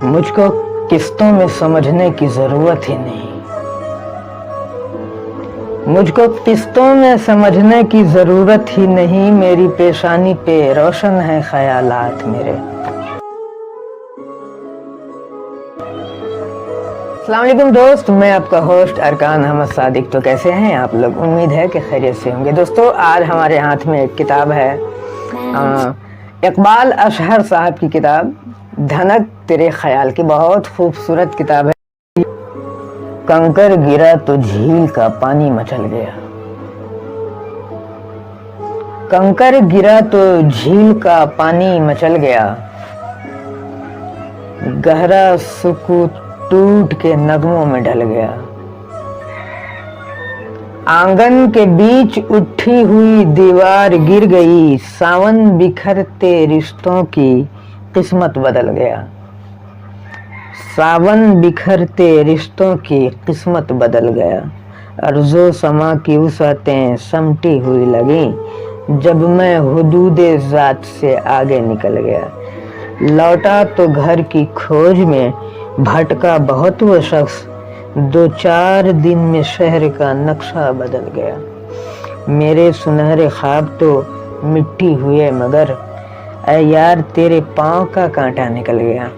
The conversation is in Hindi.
मुझको किस्तों में समझने की जरूरत ही नहीं। मुझको किस्तों में समझने की जरूरत ही नहीं। मेरी पेशानी पे रोशन है ख्यालात मेरे। अस्सलाम वालेकुम दोस्त, मैं आपका होस्ट अरकान अहमद सादिक। तो कैसे हैं आप लोग? उम्मीद है कि खैरियत से होंगे। दोस्तों, आज हमारे हाथ में एक किताब है, इकबाल अशहर साहब की किताब धनक तेरे ख्याल की। बहुत खूबसूरत किताब है। कंकर गिरा तो झील का पानी मचल गया। कंकर गिरा तो झील का पानी मचल गया। गहरा सुकूत टूट के नगमों में ढल गया। आंगन के बीच उठी हुई दीवार गिर गई। सावन बिखरते रिश्तों की किस्मत बदल गया। सावन बिखरते रिश्तों की किस्मत बदल गया। अर्ज़ो समा की वुसअतें समटी हुई लगी जब मैं हुदूदे ज़ात से आगे निकल गया। लौटा तो घर की खोज में भटका बहुत वो शख्स, 2-4 दिन में शहर का नक्शा बदल गया। मेरे सुनहरे ख्वाब तो मिट्टी हुए मगर ऐ यार तेरे पाँव का कांटा निकल गया।